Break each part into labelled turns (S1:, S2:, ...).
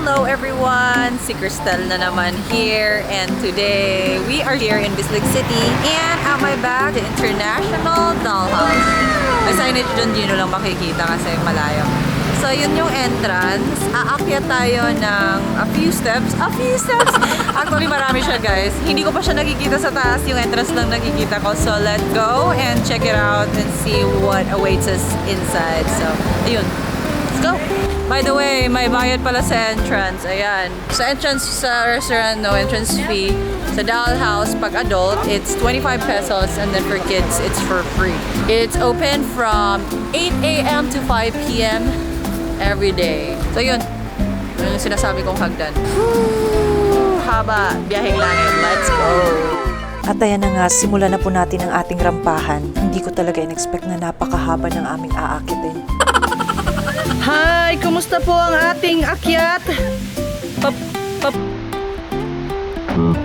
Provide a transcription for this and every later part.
S1: Hello everyone! Si Cristel na naman here, and today we are here in Bislig City, and at my back, the International Dollhouse. May signage dun, yun lang makikita kasi malayo. So yun yung entrance. Aakyat tayo ng a few steps. Actually marami siya, guys. Hindi ko pa siya nakikita sa taas, yung entrance lang nakikita ko. So let's go and check it out and see what awaits us inside. So ayun, let's go! By the way, may bayad pala sa entrance. Ayan. Sa entrance sa restaurant, no entrance fee. Sa Dollhouse, pag adult, it's 25 pesos, and then for kids, it's for free. It's open from 8 a.m. to 5 p.m. every day. So yun. Yun yung sinasabi kong hagdan. Woo! Haba, biyaheng langit. Let's go!
S2: At ayan na nga, simulan na po natin ang ating rampahan. Hindi ko talaga in-expect na napakahaba ng aming aakitin.
S1: Hi! Kumusta po ang ating akyat?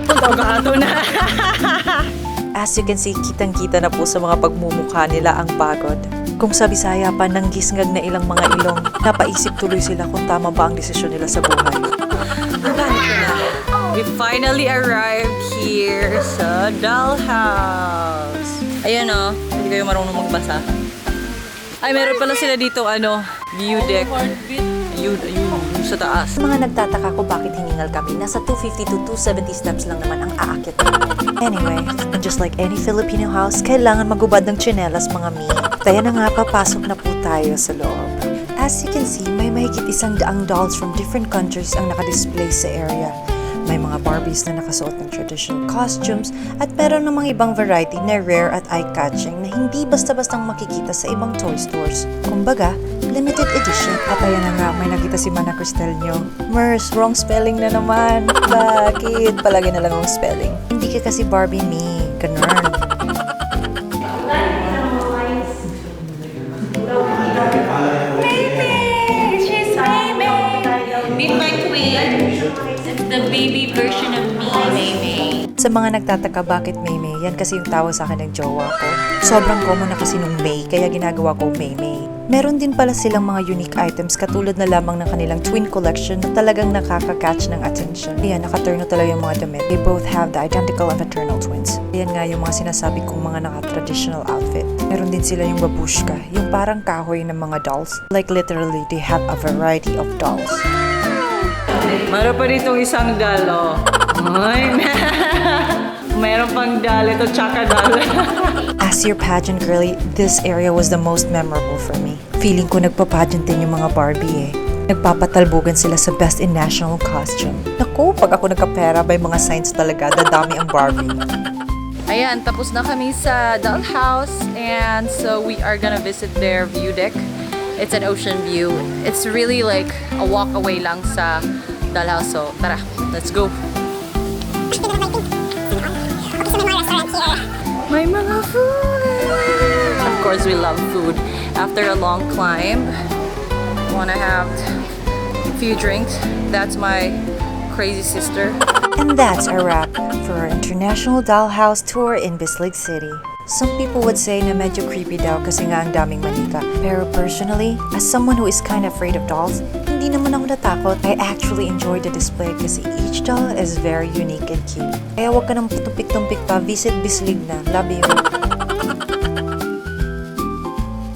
S1: Pagkakato na!
S2: As you can see, kitang-kita na po sa mga pagmumukha nila ang pagod. Kung sa Bisaya pa, nanggisngag na ilang mga ilong, napaisip tuloy sila kung tama ba ang desisyon nila sa buhay.
S1: We finally arrived here sa Dollhouse. Ayan o, hindi kayo marunong magbasa. Ay, meron pala sila dito, view deck. Yun, sa taas.
S2: Sa mga nagtataka ko bakit hiningal kami, nasa 250 to 270 steps lang naman ang aakit. Anyway, just like any Filipino house, kailangan magubad ng tsinelas mga mi. Kaya na nga, papasok na po tayo sa loob. As you can see, may mahigit 100 dolls from different countries ang nakadisplay sa area. May mga Barbies na nakasuot ng traditional costumes at meron namang ibang variety na rare at eye-catching na hindi basta-bastang makikita sa ibang toy stores. Kumbaga, limited edition. At ayan na nga, may nakita si Mana Cristel nyo. Mers, wrong spelling na naman. Bakit? Palagi na lang ang spelling. Hindi ka kasi Barbie me. Ganun.
S1: Meet my twin. It's the baby version of me, Maymay.
S2: Sa mga nagtataka bakit Maymay, yan kasi yung tawa sa akin ng jowa ko. Sobrang common na kasi nung May, kaya ginagawa ko Maymay. Meron din pala silang mga unique items katulad na lamang ng kanilang twin collection na talagang nakaka-catch ng attention. Ayan, nakaturno talaga yung mga damit. They both have the identical and fraternal twins. Ayan nga yung mga sinasabi kong mga naka-traditional outfit. Meron din sila yung babushka, yung parang kahoy ng mga dolls. Like literally, they have a variety of dolls.
S1: Meron pa ditong isang doll, Ay, meron pang doll. Ito, tsaka doll.
S2: As your pageant girly, this area was the most memorable for me. Feeling ko nagpa-pageant din yung mga Barbie eh. Nagpapatalbogan sila sa best in national costume. Naku, pag ako nagkapera, may mga signs talaga, dadami ang Barbie.
S1: Ayan, tapos na kami sa Dollhouse, and so we are gonna visit their view deck. It's an ocean view. It's really like a walk away lang sa Dollhouse. So tara, let's go. May mga food! Of course, we love food. After a long climb, wanna have a few drinks. That's my crazy sister.
S2: And that's a wrap for our International Dollhouse tour in Bislig City. Some people would say na medyo creepy daw kasi nga ang daming manika. Pero personally, as someone who is kind of afraid of dolls, hindi naman ako natakot. I actually enjoyed the display kasi each doll is very unique and cute. Kaya wag ka nang tumpik-tumpik pa, visit Bislig na. Love you!